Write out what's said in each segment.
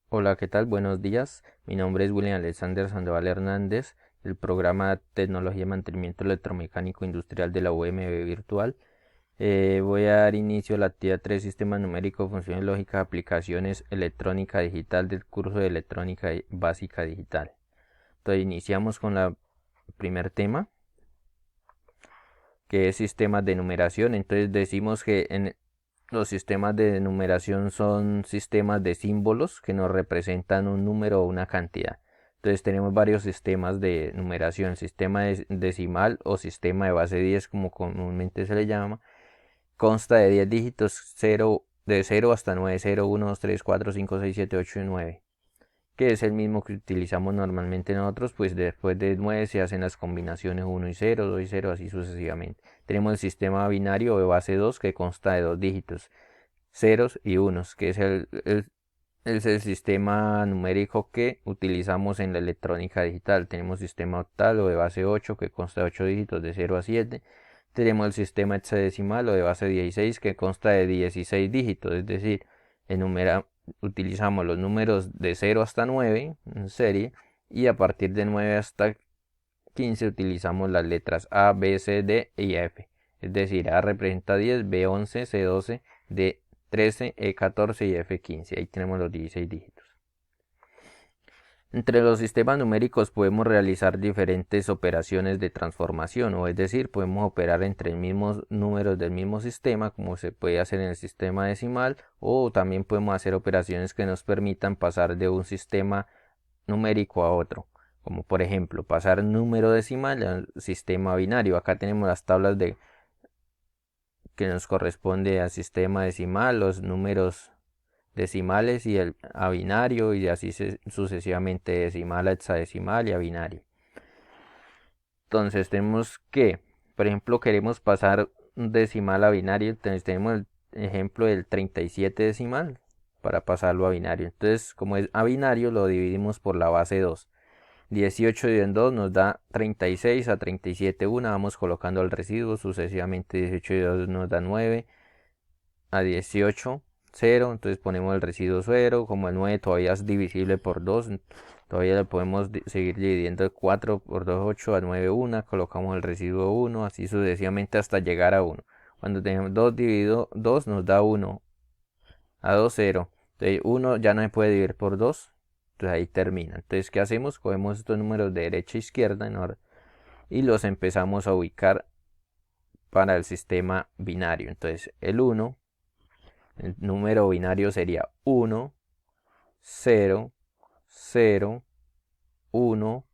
Hola, ¿qué tal? Buenos días. Mi nombre es William Alexander Sandoval Hernández, del programa Tecnología y Mantenimiento Electromecánico Industrial de la UMB Virtual. Voy a dar inicio a la actividad 3 Sistemas Numéricos, Funciones Lógicas, Aplicaciones Electrónica Digital del curso de Electrónica Básica Digital. Entonces iniciamos con el primer tema, que es sistemas de numeración. Entonces decimos que los sistemas de numeración son sistemas de símbolos que nos representan un número o una cantidad. Entonces tenemos varios sistemas de numeración, sistema decimal o sistema de base 10 como comúnmente se le llama. Consta de 10 dígitos de 0 hasta 9, 0, 1, 2, 3, 4, 5, 6, 7, 8 y 9, que es el mismo que utilizamos normalmente nosotros, pues después de 9 se hacen las combinaciones 1 y 0, 2 y 0, así sucesivamente. Tenemos el sistema binario de base 2 que consta de 2 dígitos, ceros y unos, que es el sistema numérico que utilizamos en la electrónica digital. Tenemos sistema octal o de base 8 que consta de 8 dígitos de 0 a 7. Tenemos el sistema hexadecimal o de base 16 que consta de 16 dígitos, es decir, utilizamos los números de 0 hasta 9 en serie, y a partir de 9 hasta 15 utilizamos las letras A, B, C, D y F. Es decir, A representa 10, B 11, C 12, D 13, E 14 y F 15. Ahí tenemos los 16 dígitos. Entre los sistemas numéricos podemos realizar diferentes operaciones de transformación, o es decir, podemos operar entre mismos números del mismo sistema, como se puede hacer en el sistema decimal, o también podemos hacer operaciones que nos permitan pasar de un sistema numérico a otro, como por ejemplo pasar número decimal al sistema binario. Acá tenemos las tablas que nos corresponde al sistema decimal, los números decimales y el a binario, y así sucesivamente, decimal a hexadecimal y a binario. Entonces tenemos que, por ejemplo, queremos pasar un decimal a binario. Entonces tenemos el ejemplo del 37 decimal para pasarlo a binario. Entonces, como es a binario, lo dividimos por la base 2. 18 dividido en 2 nos da 36, a 37 1, vamos colocando el residuo, sucesivamente 18 dividido 2 nos da 9, a 18 0, entonces ponemos el residuo 0, como el 9 todavía es divisible por 2, todavía le podemos seguir dividiendo 4 por 2, 8, a 9 1, colocamos el residuo 1, así sucesivamente hasta llegar a 1. Cuando tenemos 2 dividido 2 nos da 1, a 2 0, entonces 1 ya no se puede dividir por 2, entonces ahí termina. Entonces, ¿qué hacemos? Cogemos estos números de derecha a izquierda y los empezamos a ubicar para el sistema binario. Entonces el número binario sería 1, 0, 0, 1,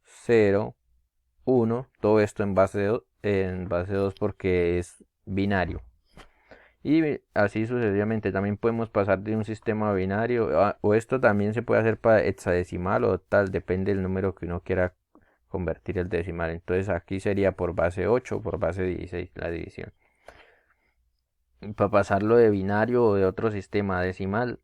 0, 1. Todo esto en base 2 porque es binario. Y así sucesivamente. También podemos pasar de un sistema binario, o esto también se puede hacer para hexadecimal o tal, depende del número que uno quiera convertir el decimal. Entonces aquí sería por base 8 o por base 16 la división. Y para pasarlo de binario o de otro sistema decimal,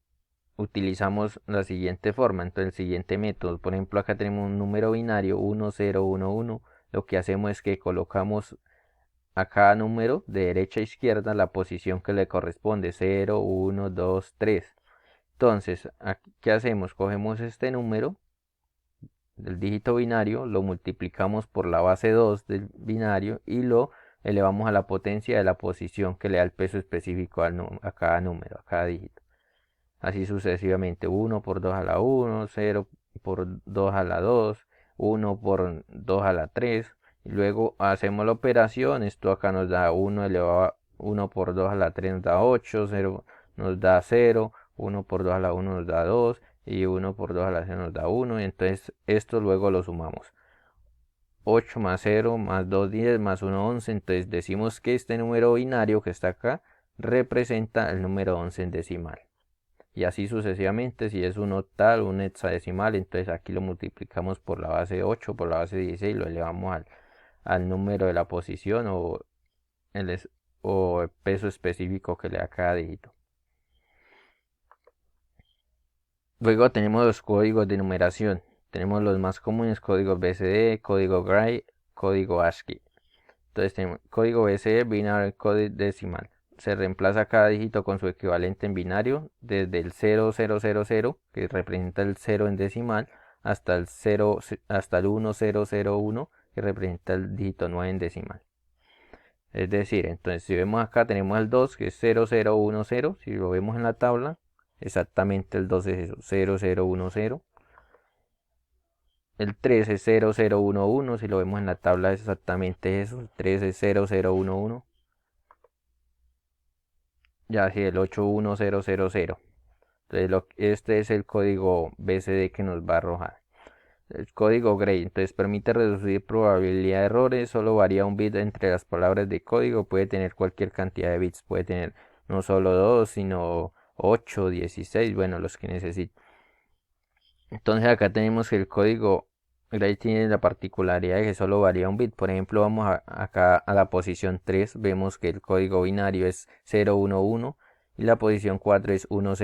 utilizamos la siguiente forma. Entonces el siguiente método, por ejemplo, acá tenemos un número binario 1 0 1 1. Lo que hacemos es que colocamos a cada número de derecha a izquierda la posición que le corresponde: 0 1 2 3. Entonces aquí, ¿qué hacemos? Cogemos este número del dígito binario, lo multiplicamos por la base 2 del binario y lo elevamos a la potencia de la posición que le da el peso específico a cada número, a cada dígito. Así sucesivamente: 1 por 2 a la 1, 0 por 2 a la 2, 1 por 2 a la 3. Y luego hacemos la operación. Esto acá nos da 1 elevado a 1 por 2 a la 3 nos da 8, 0 nos da 0, 1 por 2 a la 1 nos da 2 y 1 por 2 a la 0 nos da 1. Y entonces esto luego lo sumamos: 8 más 0 más 2 10 más 1 11. Entonces decimos que este número binario que está acá representa el número 11 en decimal. Y así sucesivamente. Si es un octal, un hexadecimal, entonces aquí lo multiplicamos por la base 8, por la base 16, lo elevamos al número de la posición el, o el peso específico que le da cada dígito. Luego tenemos los códigos de numeración. Tenemos los más comunes: código BCD, código Gray, código ASCII. Entonces tenemos código BCD, Binary Code Decimal. se reemplaza cada dígito con su equivalente en binario, desde el 0000, que representa el 0 en decimal, hasta el 1001, que representa el dígito 9 en decimal. Es decir, entonces si vemos acá tenemos el 2, que es 0010, si lo vemos en la tabla, exactamente el 2 es eso, 0010. El 3 es 0011, si lo vemos en la tabla es exactamente eso, el 3 es 0011. Ya si el 81000. Entonces este es el código BCD que nos va a arrojar. El código Gray, entonces permite reducir probabilidad de errores, solo varía un bit entre las palabras de código, puede tener cualquier cantidad de bits, puede tener no solo 2, sino 8, 16, bueno, los que necesite. Entonces acá tenemos que el código Gray tiene la particularidad de que solo varía un bit. Por ejemplo, vamos acá a la posición 3, vemos que el código binario es 011 y la posición 4 es 100, o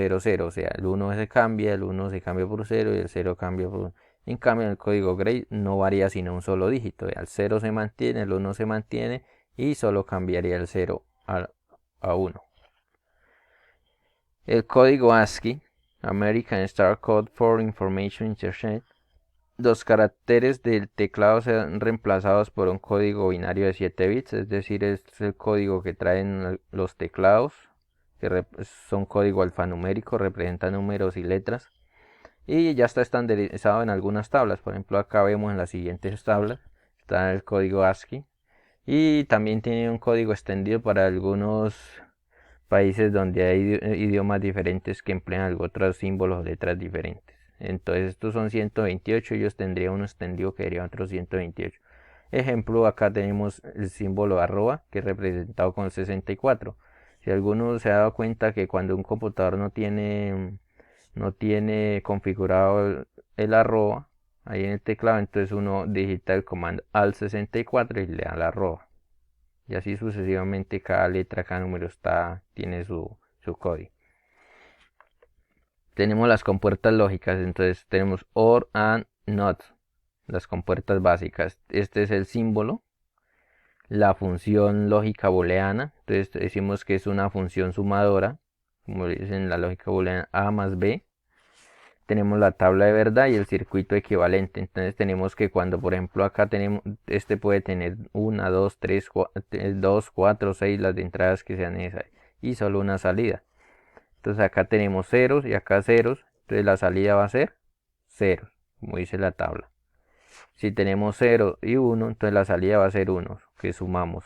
sea, el 1 se cambia, el 1 se cambia por 0 y el 0 cambia por 1. En cambio, en el código Gray no varía sino un solo dígito, el 0 se mantiene, el 1 se mantiene y solo cambiaría el 0 a 1. El código ASCII, American Star Code for Information Interchange, los caracteres del teclado serán reemplazados por un código binario de 7 bits, es decir, es el código que traen los teclados, que son código alfanumérico, representa números y letras, y ya está estandarizado en algunas tablas. Por ejemplo, acá vemos en las siguientes tablas, está el código ASCII, y también tiene un código extendido para algunos países donde hay idiomas diferentes que emplean otros símbolos o letras diferentes. Entonces estos son 128, ellos tendrían uno extendido que sería otro 128. Ejemplo, acá tenemos el símbolo arroba, que es representado con el 64. Si alguno se ha dado cuenta que cuando un computador no tiene configurado el arroba ahí en el teclado, entonces uno digita el comando al 64 y le da la arroba. Y así sucesivamente cada letra, cada número tiene su código. Tenemos las compuertas lógicas, entonces tenemos OR, AND, NOT, las compuertas básicas. Este es el símbolo, la función lógica booleana, entonces decimos que es una función sumadora, como dicen en la lógica booleana, A más B. Tenemos la tabla de verdad y el circuito equivalente. Entonces tenemos que cuando, por ejemplo, acá tenemos, este puede tener 1, 2, 3, 2, 4, 6 las de entradas que sean necesarias y solo una salida. Entonces acá tenemos ceros y acá ceros, entonces la salida va a ser 0, como dice la tabla. Si tenemos 0 y 1, entonces la salida va a ser 1, que sumamos.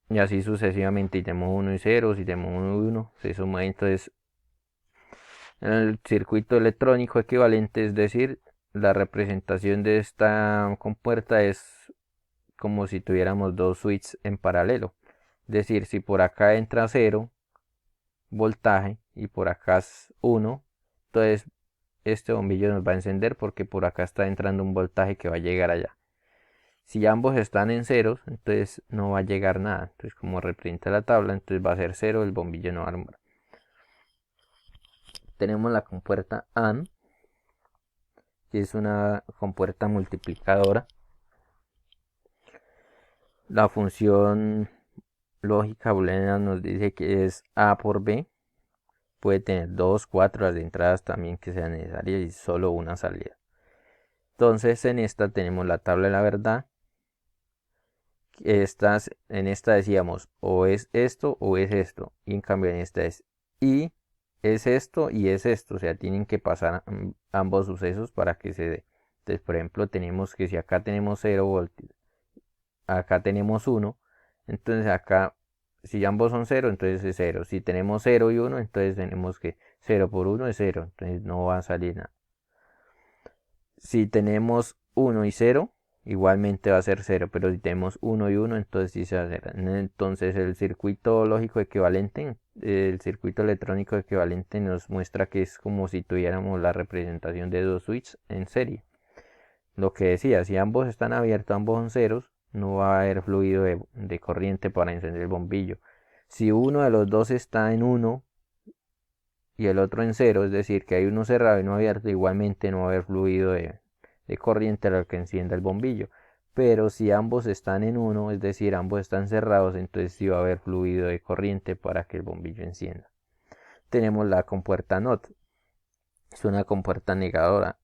Y así sucesivamente, si tenemos 1 y 0, si tenemos 1 y 1, se suma. Entonces el circuito electrónico equivalente, es decir, la representación de esta compuerta es como si tuviéramos dos switches en paralelo. Es decir, si por acá entra 0 voltaje y por acá es 1, entonces este bombillo nos va a encender porque por acá está entrando un voltaje que va a llegar allá. Si ambos están en ceros, entonces no va a llegar nada. Entonces como representa la tabla, entonces va a ser 0, el bombillo no va a alumbrar. Tenemos la compuerta AND, que es una compuerta multiplicadora. La función lógica booleana nos dice que es A por B. Puede tener 2, 4 las entradas también que sean necesarias y solo una salida. Entonces en esta tenemos la tabla de la verdad. En esta decíamos o es esto o es esto. Y en cambio en esta es y es esto y es esto. O sea, tienen que pasar ambos sucesos para que se dé. Entonces, por ejemplo, tenemos que si acá tenemos 0 voltios, acá tenemos 1, entonces acá, si ambos son 0, entonces es 0. Si tenemos 0 y 1, entonces tenemos que 0 por 1 es 0, entonces no va a salir nada. Si tenemos 1 y 0, igualmente va a ser 0, pero si tenemos 1 y 1, entonces sí se va a hacer. Entonces el circuito lógico equivalente, el circuito electrónico equivalente nos muestra que es como si tuviéramos la representación de dos switches en serie. Lo que decía, si ambos están abiertos, ambos son ceros, no va a haber fluido de corriente para encender el bombillo. Si uno de los dos está en 1 y el otro en 0, es decir, que hay uno cerrado y uno abierto, igualmente no va a haber fluido de corriente al que encienda el bombillo. pero si ambos están en uno, es decir, ambos están cerrados, entonces sí va a haber fluido de corriente para que el bombillo encienda. Tenemos la compuerta NOT, es una compuerta negadora,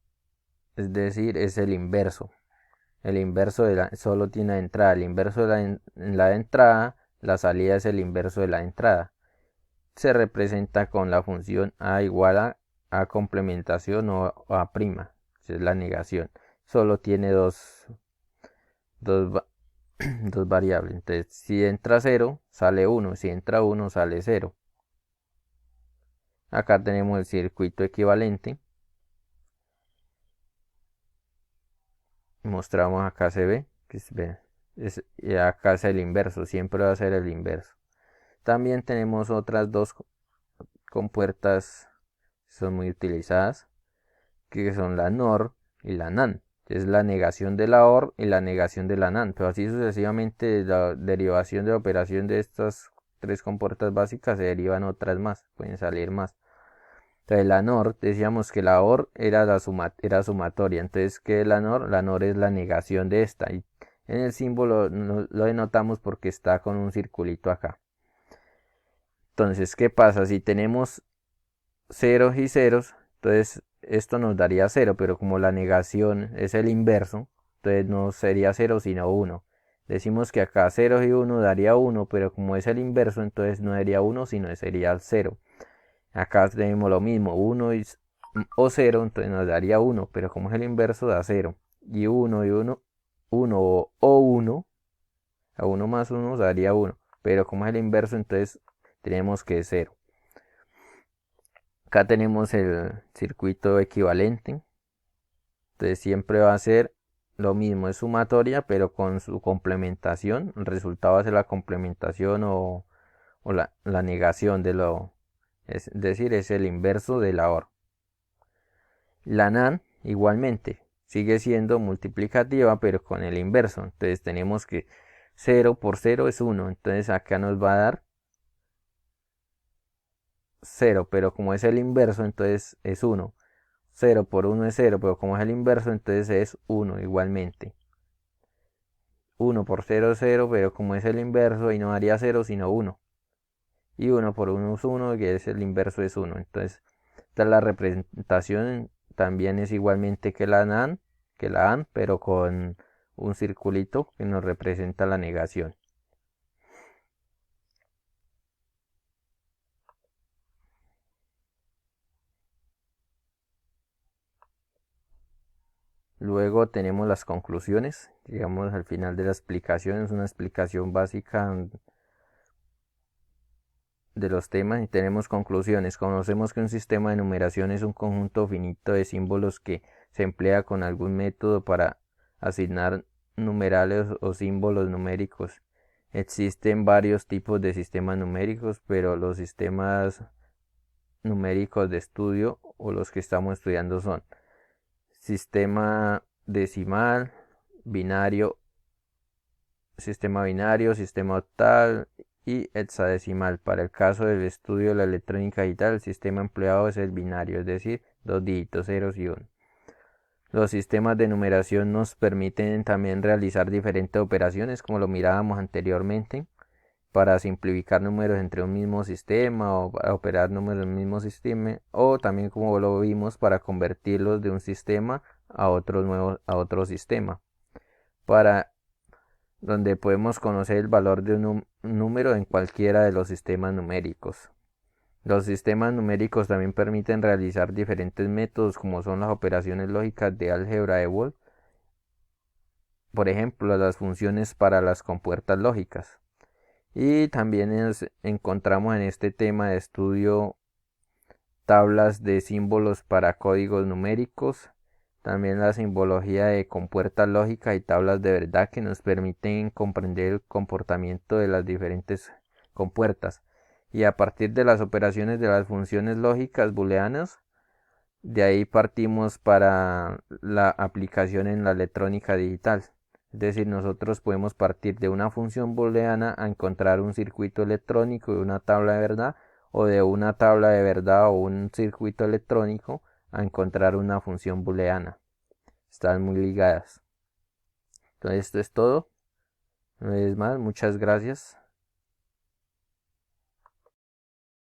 es decir, es el inverso. El inverso solo tiene la entrada, el inverso de la entrada, la salida es el inverso de la entrada. Se representa con la función A igual a complementación o A prima, es la negación. Solo tiene dos variables. Entonces, si entra 0, sale 1. Si entra 1, sale 0. Acá tenemos el circuito equivalente. Mostramos acá se ve. Y acá es el inverso. Siempre va a ser el inverso. También tenemos otras dos compuertas que son muy utilizadas, que son la NOR y la NAN. Es la negación de la OR y la negación de la NAN, pero así sucesivamente la derivación de la operación de estas tres compuertas básicas se derivan otras más, pueden salir más. Entonces la NOR, decíamos que la OR era era sumatoria, entonces ¿qué es la NOR? La NOR es la negación de esta, y en el símbolo lo denotamos porque está con un circulito acá. Entonces, ¿qué pasa? Si tenemos ceros y ceros, entonces esto nos daría 0, pero como la negación es el inverso, entonces no sería 0 sino 1. Decimos que acá 0 y 1 daría 1, pero como es el inverso, entonces no sería 1 sino sería 0. Acá tenemos lo mismo, 1 o 0, entonces nos daría 1, pero como es el inverso da 0. Y 1 y 1, 1 o 1, a 1 más 1 daría 1, pero como es el inverso, entonces tenemos que es 0. Acá tenemos el circuito equivalente. Entonces siempre va a ser lo mismo, es sumatoria, pero con su complementación. El resultado va a ser la complementación o la negación de lo. Es decir, es el inverso de la OR. La NAND igualmente sigue siendo multiplicativa, pero con el inverso. Entonces tenemos que 0 por 0 es 1. Entonces acá nos va a dar 0, pero como es el inverso, entonces es 1. 0 por 1 es 0, pero como es el inverso, entonces es 1 igualmente. 1 por 0 es 0, pero como es el inverso, y no daría 0 sino 1. Y 1 por 1 es 1, que es el inverso es 1. Entonces, esta es la representación, también es igualmente que la AND, pero con un circulito que nos representa la negación. Luego tenemos las conclusiones, llegamos al final de la explicación, es una explicación básica de los temas y tenemos conclusiones. Conocemos que un sistema de numeración es un conjunto finito de símbolos que se emplea con algún método para asignar numerales o símbolos numéricos. Existen varios tipos de sistemas numéricos, pero los sistemas numéricos de estudio o los que estamos estudiando son sistema decimal, binario, sistema octal y hexadecimal. Para el caso del estudio de la electrónica digital, el sistema empleado es el binario, es decir, dos dígitos, ceros y 1. Los sistemas de numeración nos permiten también realizar diferentes operaciones, como lo mirábamos anteriormente, para simplificar números entre un mismo sistema o para operar números en un mismo sistema, o también como lo vimos para convertirlos de un sistema a otro sistema. Para donde podemos conocer el valor de un número en cualquiera de los sistemas numéricos. Los sistemas numéricos también permiten realizar diferentes métodos como son las operaciones lógicas de álgebra de Wolf, por ejemplo, las funciones para las compuertas lógicas. Y también encontramos en este tema de estudio tablas de símbolos para códigos numéricos, también la simbología de compuertas lógicas y tablas de verdad que nos permiten comprender el comportamiento de las diferentes compuertas. Y a partir de las operaciones de las funciones lógicas booleanas, de ahí partimos para la aplicación en la electrónica digital. Es decir, nosotros podemos partir de una función booleana a encontrar un circuito electrónico y una tabla de verdad, o de una tabla de verdad o un circuito electrónico a encontrar una función booleana. Están muy ligadas. Entonces esto es todo. Una vez más, muchas gracias.